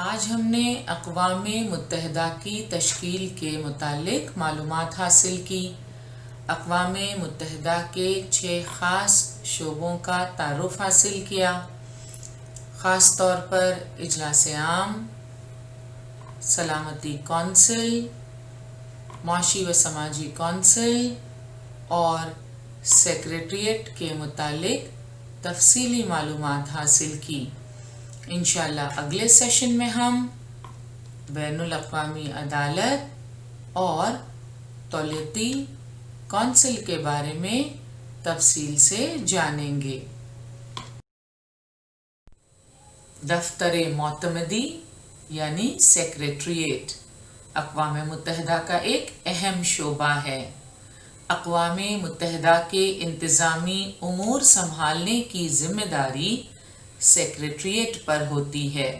آج ہم نے اقوام متحدہ کی تشکیل کے متعلق معلومات حاصل کی۔ اقوام متحدہ کے 6 خاص شعبوں کا تعارف حاصل کیا، خاص طور پر اجلاس عام، سلامتی کونسل، معاشی و سماجی کونسل اور سیکریٹریٹ کے متعلق تفصیلی معلومات حاصل کی۔ انشاءاللہ اگلے سیشن میں ہم بین الاقوامی عدالت اور تولیتی کونسل کے بارے میں تفصیل سے جانیں گے۔ دفتر معتمدی یعنی سیکریٹریٹ اقوام متحدہ کا ایک اہم شعبہ ہے۔ اقوام متحدہ کے انتظامی امور سنبھالنے کی ذمہ داری سیکریٹریٹ پر ہوتی ہے۔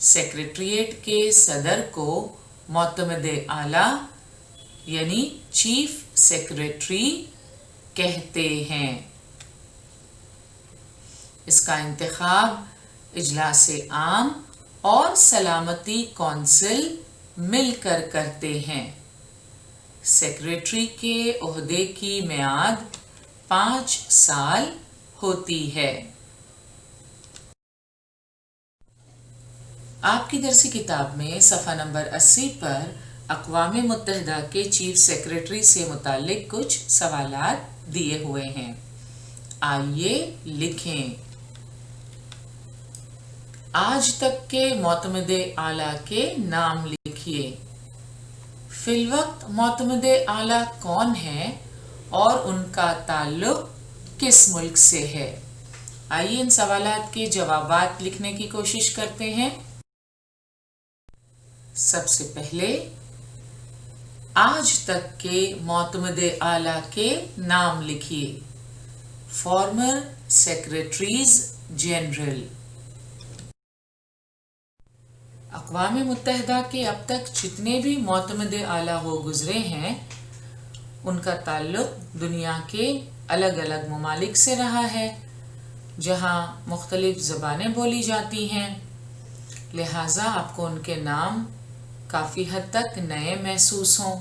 سیکریٹریٹ کے صدر کو معتمد اعلیٰ یعنی چیف سیکریٹری کہتے ہیں۔ اس کا انتخاب اجلاس عام اور سلامتی کونسل مل کر کرتے ہیں۔ سیکریٹری کے عہدے کی میعاد 5 سال ہوتی ہے۔ آپ کی درسی کتاب میں صفحہ نمبر 80 پر اقوام متحدہ کے چیف سیکریٹری سے متعلق کچھ سوالات دیے ہوئے ہیں، آئیے لکھیں۔ آج تک کے معتمد اعلیٰ کے نام لکھیے۔ فی الوقت معتمد اعلیٰ کون ہے اور ان کا تعلق کس ملک سے ہے؟ آئیے ان سوالات کے جوابات لکھنے کی کوشش کرتے ہیں۔ سب سے پہلے آج تک کے معتمد اعلیٰ کے نام لکھیے۔ Former secretaries general. اقوام متحدہ کے اب تک جتنے بھی معتمد اعلیٰ ہو گزرے ہیں ان کا تعلق دنیا کے الگ الگ ممالک سے رہا ہے جہاں مختلف زبانیں بولی جاتی ہیں، لہٰذا آپ کو ان کے نام کافی حد تک نئے محسوس ہوں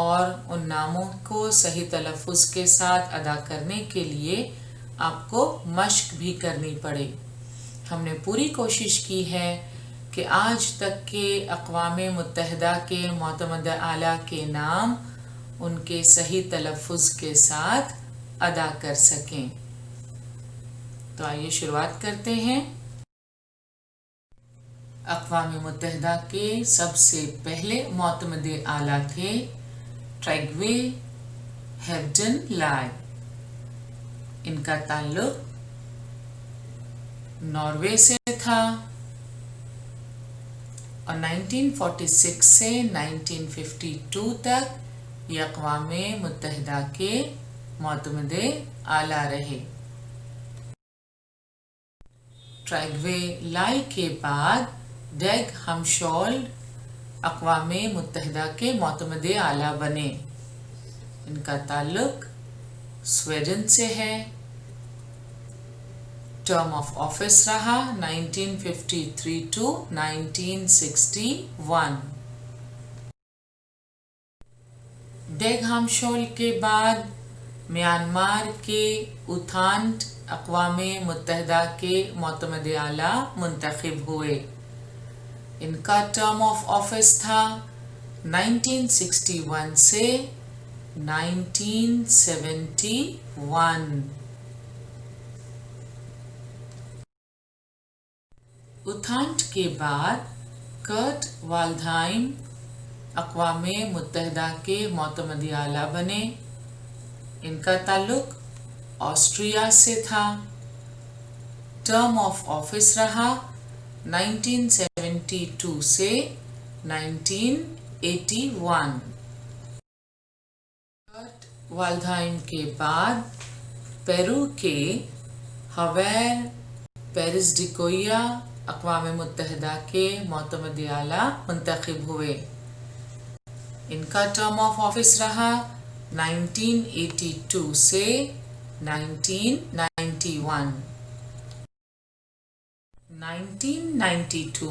اور ان ناموں کو صحیح تلفظ کے ساتھ ادا کرنے کے لیے آپ کو مشق بھی کرنی پڑے۔ ہم نے پوری کوشش کی ہے کہ آج تک کے اقوام متحدہ کے معتمد اعلیٰ کے نام ان کے صحیح تلفظ کے ساتھ ادا کر سکیں۔ تو آئیے شروعات کرتے ہیں۔ اقوام متحدہ کے سب سے پہلے معتمد اعلیٰ تھے ٹریگوے ہیبڈن لائے۔ ان کا تعلق ناروے سے تھا اور 1946 سے 1952 تک یہ اقوام متحدہ کے معتمد اعلیٰ رہے۔ ٹریگوے لائے کے بعد ڈیگ ہمشولڈ اقوام متحدہ کے معتمد اعلیٰ بنے۔ ان کا تعلق سویڈن سے ہے۔ ٹرم آف آفس رہا 1953 to 1961۔ ڈیگ ہمشولڈ کے بعد میانمار کے اوتھانٹ اقوام متحدہ کے معتمد اعلیٰ منتخب ہوئے۔ ان کا ٹرم آف آفس تھا 1961 سے 1971۔ اوتھانٹ کے بعد کرٹ والدہائم اقوام متحدہ کے معتمد اعلیٰ بنے۔ ان کا تعلق آسٹریا سے تھا۔ ٹرم آف آفس رہا 1972 سے 1981۔ کرٹ والدہائم کے بعد پیرو کے حویر پیرز ڈی کویا اقوام متحدہ کے معتمد اعلیٰ منتخب ہوئے۔ ان کا ٹرم آف آفس رہا 1982 سے 1991۔ 1992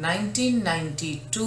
1992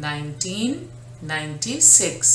1996।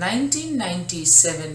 1997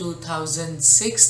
2006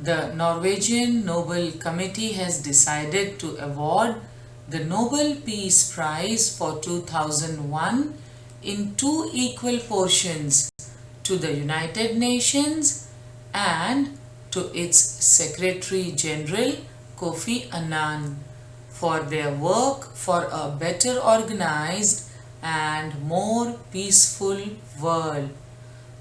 The Norwegian Nobel Committee has decided to award the Nobel Peace Prize for 2001 in 2 equal portions to the United Nations and to its Secretary General Kofi Annan for their work for a better organized and more peaceful world।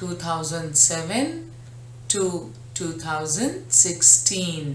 2007 to 2016।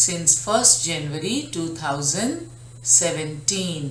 since 1st January 2017।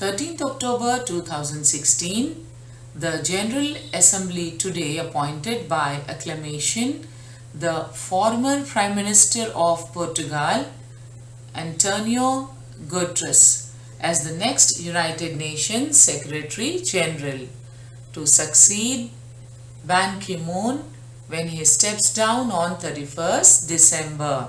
13th October 2016, the General Assembly today appointed by acclamation the former Prime Minister of Portugal, Antonio Guterres, as the next United Nations Secretary General to succeed Ban Ki-moon when he steps down on 31st December।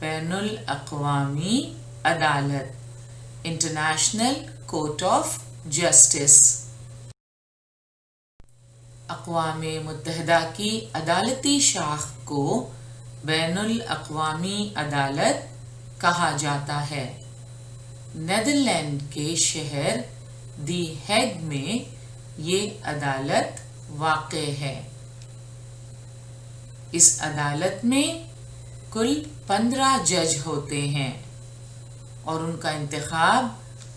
بین الاقوامی عدالت international Court of justice. اقوام متحدہ کی عدالتی شاخ کو بین الاقوامی عدالت کہا جاتا ہے. نیدرلینڈ کے شہر دی ہیگ میں یہ عدالت واقع ہے. اس عدالت میں کل 15 جج ہوتے ہیں اور ان کا انتخاب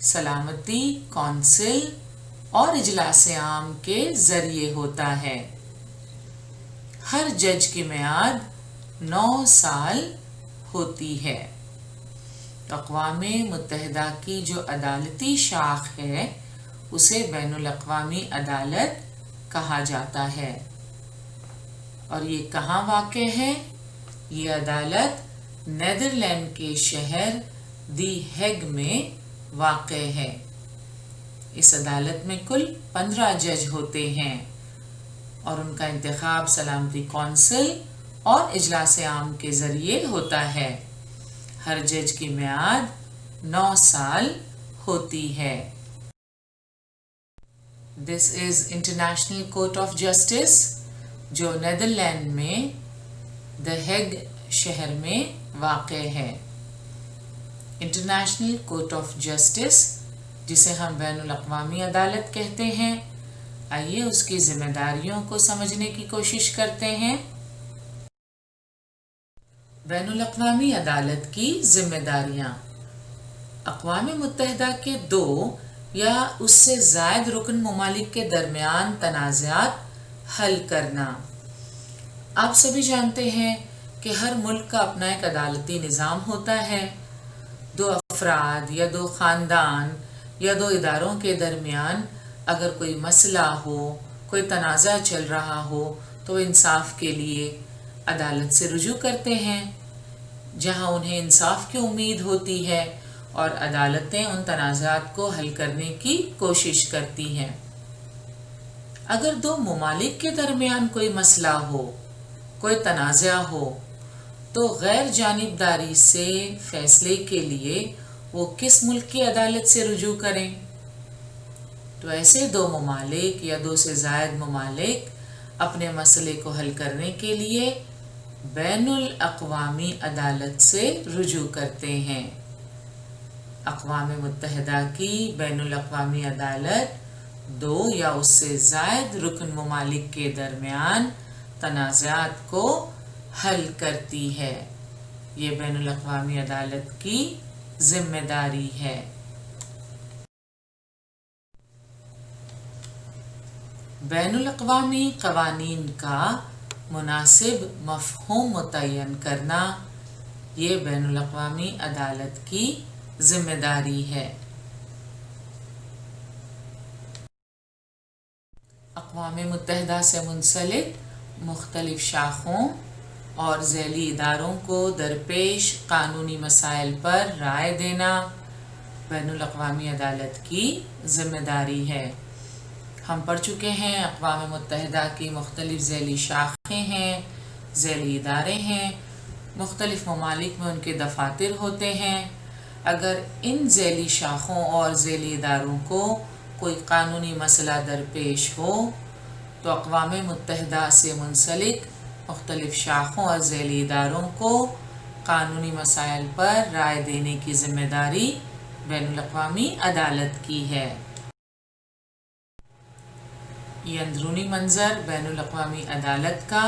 سلامتی کونسل اور اجلاس عام کے ذریعے ہوتا ہے. ہر جج کی میعاد 9 سال ہوتی ہے. اقوام متحدہ کی جو عدالتی شاخ ہے اسے بین الاقوامی عدالت کہا جاتا ہے. اور یہ کہاں واقع ہے؟ یہ عدالت نیدرلینڈ کے شہر دی ہیگ میں واقع ہے. اس عدالت میں کل 15 جج ہوتے ہیں اور ان کا انتخاب سلامتی کونسل اور اجلاس عام کے ذریعے ہوتا ہے. ہر جج کی میعاد 9 سال ہوتی ہے. This is International Court of Justice جو نیدرلینڈ میں دی ہیگ شہر میں واقع ہے. انٹرنیشنل کورٹ آف جسٹس جسے ہم بین الاقوامی عدالت کہتے ہیں. آئیے اس کی ذمہ داریوں کو سمجھنے کی کوشش کرتے ہیں. بین الاقوامی عدالت کی ذمہ داریاں. اقوام متحدہ کے 2 یا اس سے زائد رکن ممالک کے درمیان تنازعات حل کرنا. آپ سبھی جانتے ہیں کہ ہر ملک کا اپنا ایک عدالتی نظام ہوتا ہے. 2 افراد یا 2 خاندان یا 2 اداروں کے درمیان اگر کوئی مسئلہ ہو، کوئی تنازع چل رہا ہو تو وہ انصاف کے لیے عدالت سے رجوع کرتے ہیں جہاں انہیں انصاف کی امید ہوتی ہے اور عدالتیں ان تنازعات کو حل کرنے کی کوشش کرتی ہیں. اگر 2 ممالک کے درمیان کوئی مسئلہ ہو، کوئی تنازع ہو تو غیر جانبداری سے فیصلے کے لیے وہ کس ملک کی عدالت سے رجوع کریں؟ تو ایسے 2 ممالک یا 2 سے زائد ممالک اپنے مسئلے کو حل کرنے کے لیے بین الاقوامی عدالت سے رجوع کرتے ہیں. اقوام متحدہ کی بین الاقوامی عدالت 2 یا اس سے زائد رکن ممالک کے درمیان تنازعات کو حل کرتی ہے. یہ بین الاقوامی عدالت کی ذمہ داری ہے. بین الاقوامی قوانین کا مناسب مفہوم متعین کرنا یہ بین الاقوامی عدالت کی ذمہ داری ہے. اقوام متحدہ سے منسلک مختلف شاخوں اور ذیلی اداروں کو درپیش قانونی مسائل پر رائے دینا بین الاقوامی عدالت کی ذمہ داری ہے. ہم پڑھ چکے ہیں اقوام متحدہ کی مختلف ذیلی شاخیں ہیں، ذیلی ادارے ہیں، مختلف ممالک میں ان کے دفاتر ہوتے ہیں. اگر ان ذیلی شاخوں اور ذیلی اداروں کو کوئی قانونی مسئلہ درپیش ہو تو اقوام متحدہ سے منسلک مختلف شاخوں اور ذیلی اداروں کو قانونی مسائل پر رائے دینے کی ذمہ داری بین الاقوامی عدالت کی ہے. یہ اندرونی منظر بین الاقوامی عدالت کا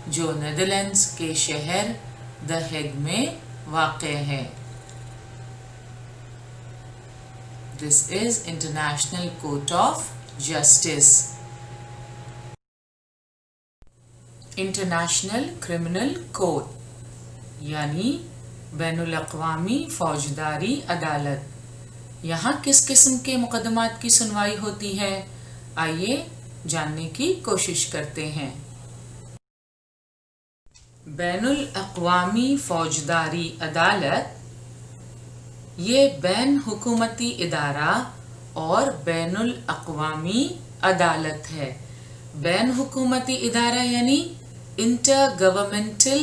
جو نیدرلینڈز کے شہر دی ہیگ میں واقع ہے. This is International Court of Justice. International criminal court یعنی بین الاقوامی فوجداری عدالت. یہاں کس قسم کے مقدمات کی سنوائی ہوتی ہے؟ آئیے جاننے کی کوشش کرتے ہیں. بین الاقوامی فوجداری عدالت یہ بین حکومتی ادارہ اور بین الاقوامی عدالت ہے. بین حکومتی ادارہ یعنی intergovernmental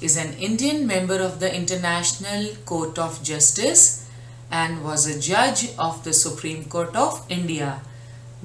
is an Indian member of the International Court of Justice and was a judge of the Supreme Court of India.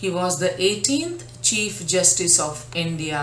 He was the 18th Chief Justice of India.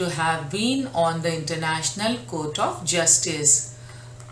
to have been on the International Court of Justice.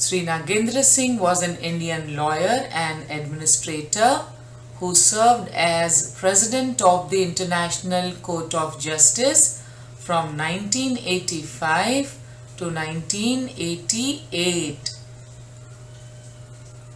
Sri Nagendra Singh was an Indian lawyer and administrator who served as President of the International Court of Justice from 1985 to 1988.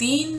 3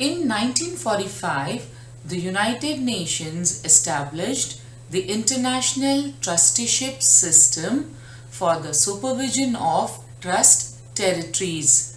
In 1945, the United Nations established the International Trusteeship System for the supervision of trust territories.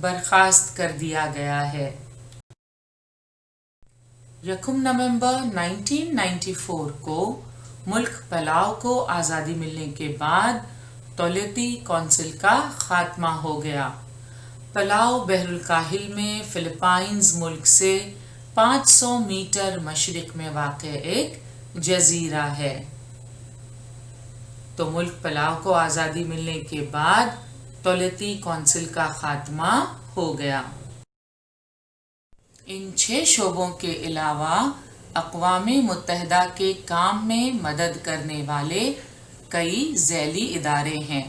برخاست کر دیا گیا ہے۔ 1 نومبر 1994 کو ملک پلاؤ کو آزادی ملنے کے بعد تولیتی کونسل کا خاتمہ ہو گیا۔ پلاؤ بحر الکاہل میں فلپائنز ملک سے 500 میٹر مشرق میں واقع ایک جزیرہ ہے۔ تو ملک پلاؤ کو آزادی ملنے کے بعد تولیتی کونسل کا خاتمہ ہو گیا۔ ان 6 شعبوں کے علاوہ اقوام متحدہ کے کام میں مدد کرنے والے کئی ذیلی ادارے ہیں۔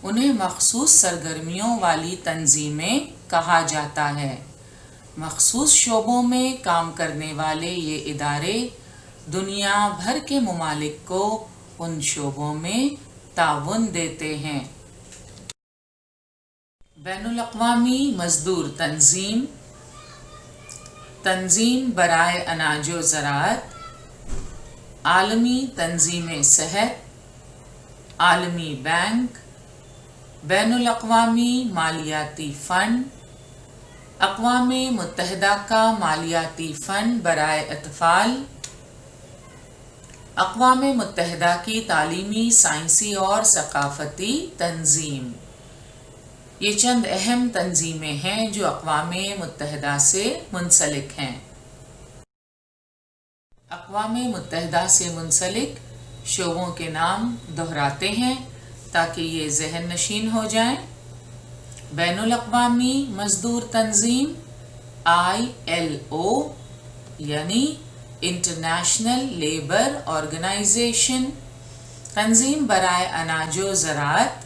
انہیں مخصوص سرگرمیوں والی تنظیمیں کہا جاتا ہے۔ مخصوص شعبوں میں کام کرنے والے یہ ادارے دنیا بھر کے ممالک کو ان شعبوں میں تعاون دیتے ہیں۔ بین الاقوامی مزدور تنظیم، تنظیم برائے اناج و زراعت، عالمی تنظیم صحت، عالمی بینک، بین الاقوامی مالیاتی فنڈ، اقوام متحدہ کا مالیاتی فنڈ برائے اطفال، اقوام متحدہ کی تعلیمی، سائنسی اور ثقافتی تنظیم۔ یہ چند اہم تنظیمیں ہیں جو اقوام متحدہ سے منسلک ہیں۔ اقوام متحدہ سے منسلک شعبوں کے نام دہراتے ہیں تاکہ یہ ذہن نشین ہو جائیں۔ بین الاقوامی مزدور تنظیم ILO یعنی انٹرنیشنل لیبر آرگنائزیشن، تنظیم برائے اناج و زراعت،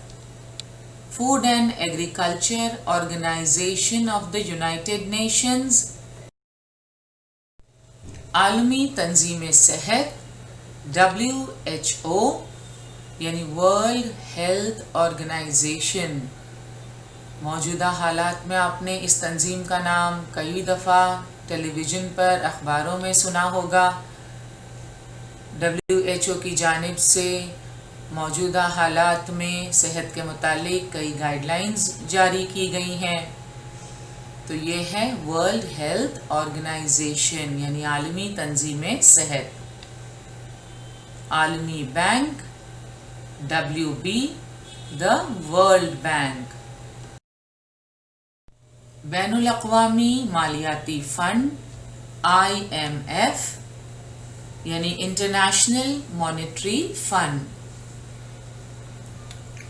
food and agriculture organization of the United Nations, عالمی تنظیم صحت WHO یعنی ورلڈ ہیلتھ آرگنائزیشن۔ موجودہ حالات میں آپ نے اس تنظیم کا نام کئی دفعہ ٹیلی ویژن پر، اخباروں میں سنا ہوگا۔ WHO کی جانب سے موجودہ حالات میں صحت کے متعلق کئی گائیڈ لائنز جاری کی گئی ہیں۔ تو یہ ہے ورلڈ ہیلتھ آرگنائزیشن یعنی عالمی تنظیم صحت۔ عالمی bank WB the World Bank. بین الاقوامی مالیاتی فنڈ IMF یعنی انٹرنیشنل مانیٹری فنڈ۔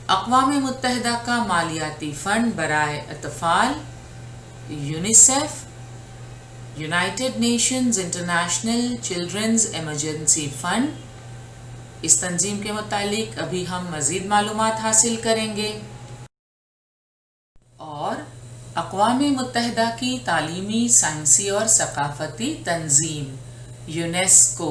اقوام متحدہ کا مالیاتی فنڈ برائے اطفال UNICEF, United Nations International Children's Emergency Fund. اس تنظیم کے متعلق ابھی ہم مزید معلومات حاصل کریں گے۔ اور اقوام متحدہ کی تعلیمی، سائنسی اور ثقافتی تنظیم UNESCO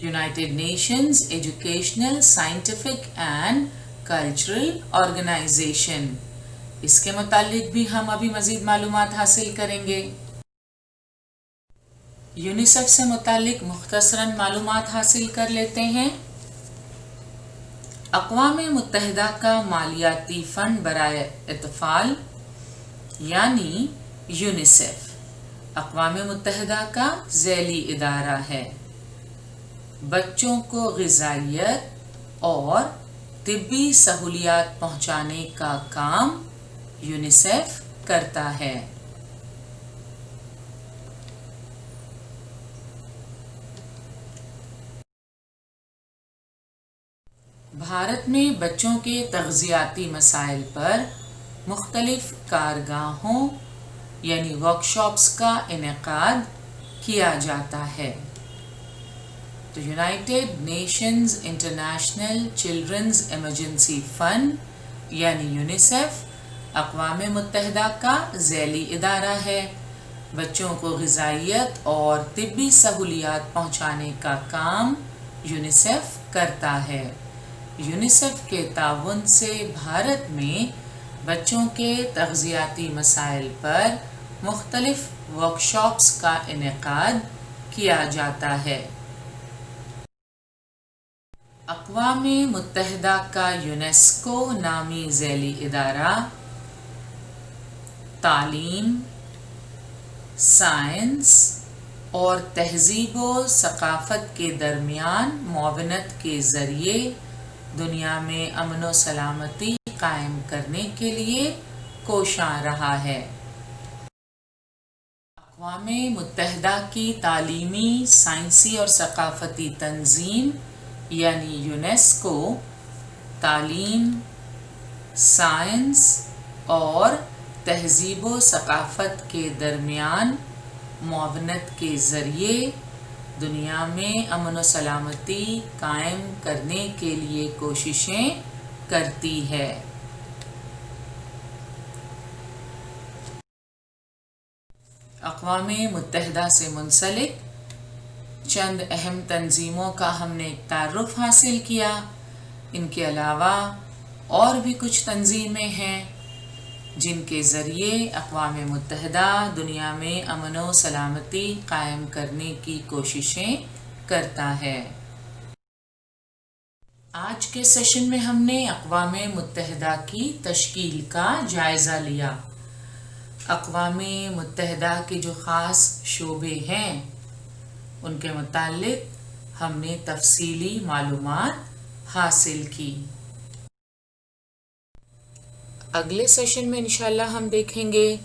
United Nations Educational, Scientific and Cultural Organization, اس کے متعلق بھی ہم ابھی مزید معلومات حاصل کریں گے۔ یونیسیف سے متعلق مختصراً معلومات حاصل کر لیتے ہیں۔ اقوام متحدہ کا مالیاتی فنڈ برائے اطفال یعنی یونیسیف اقوام متحدہ کا ذیلی ادارہ ہے۔ بچوں کو غذائیت اور طبی سہولیات پہنچانے کا کام یونیسیف کرتا ہے۔ بھارت میں بچوں کے تغذیاتی مسائل پر مختلف کارگاہوں یعنی ورکشاپس کا انعقاد کیا جاتا ہے۔ تو United Nations International Children's Emergency fund یعنی یونیسیف اقوام متحدہ کا ذیلی ادارہ ہے۔ بچوں کو غذائیت اور طبی سہولیات پہنچانے کا کام یونیسیف کرتا ہے۔ یونیسیف کے تعاون سے بھارت میں بچوں کے تغذیاتی مسائل پر مختلف ورکشاپس کا انعقاد کیا جاتا ہے۔ اقوام متحدہ کا یونیسکو نامی ذیلی ادارہ تعلیم، سائنس اور تہذیب و ثقافت کے درمیان معاونت کے ذریعے دنیا میں امن و سلامتی قائم کرنے کے لیے کوشاں رہا ہے۔ اقوام متحدہ کی تعلیمی، سائنسی اور ثقافتی تنظیم یعنی یونیسکو تعلیم، سائنس اور تہذیب و ثقافت کے درمیان معاونت کے ذریعے دنیا میں امن و سلامتی قائم کرنے کے لیے کوششیں کرتی ہے۔ اقوام متحدہ سے منسلک چند اہم تنظیموں کا ہم نے ایک تعارف حاصل کیا۔ ان کے علاوہ اور بھی کچھ تنظیمیں ہیں جن کے ذریعے اقوام متحدہ دنیا میں امن و سلامتی قائم کرنے کی کوششیں کرتا ہے۔ آج کے سیشن میں ہم نے اقوام متحدہ کی تشکیل کا جائزہ لیا۔ اقوام متحدہ کے جو خاص شعبے ہیں ان کے متعلق ہم نے تفصیلی معلومات حاصل کی۔ اگلے سیشن میں انشاءاللہ ہم دیکھیں گے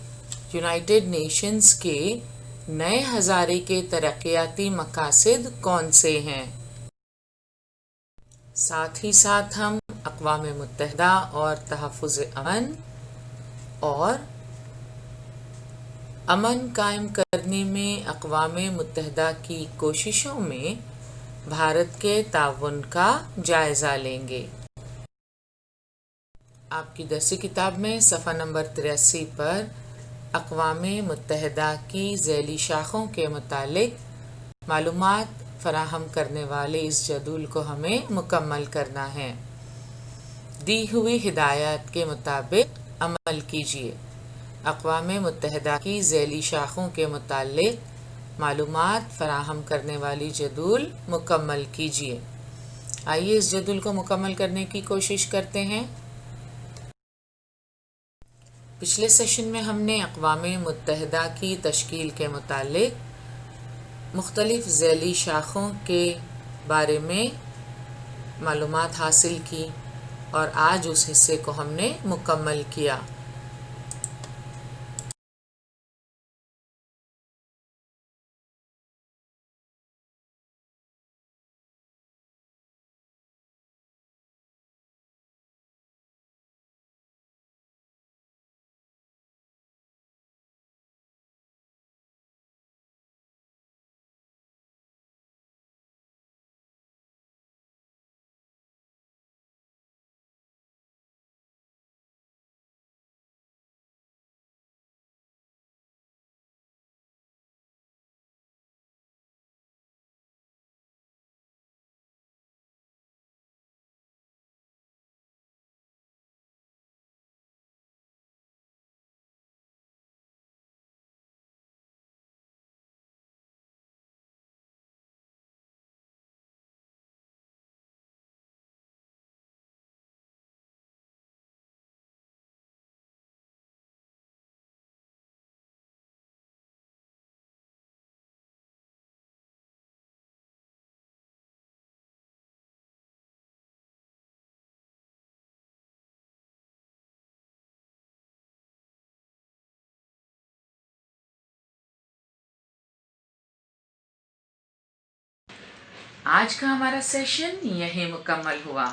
یونائٹڈ نیشنز کے نئے ہزارے کے ترقیاتی مقاصد کون سے ہیں۔ ساتھ ہی ساتھ ہم اقوام متحدہ اور تحفظ امن اور امن قائم کرنے میں اقوام متحدہ کی کوششوں میں بھارت کے تعاون کا جائزہ لیں گے۔ آپ کی درسی کتاب میں صفحہ نمبر 83 پر اقوام متحدہ کی ذیلی شاخوں کے متعلق معلومات فراہم کرنے والے اس جدول کو ہمیں مکمل کرنا ہے۔ دی ہوئی ہدایات کے مطابق عمل کیجیے۔ اقوام متحدہ کی ذیلی شاخوں کے متعلق معلومات فراہم کرنے والی جدول مکمل کیجیے۔ آئیے اس جدول کو مکمل کرنے کی کوشش کرتے ہیں۔ پچھلے سیشن میں ہم نے اقوام متحدہ کی تشکیل کے متعلق مختلف ذیلی شاخوں کے بارے میں معلومات حاصل کی اور آج اس حصے کو ہم نے مکمل کیا۔ آج کا ہمارا سیشن یہیں مکمل ہوا۔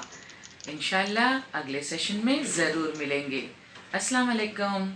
انشاءاللہ اگلے سیشن میں ضرور ملیں گے۔ السلام علیکم۔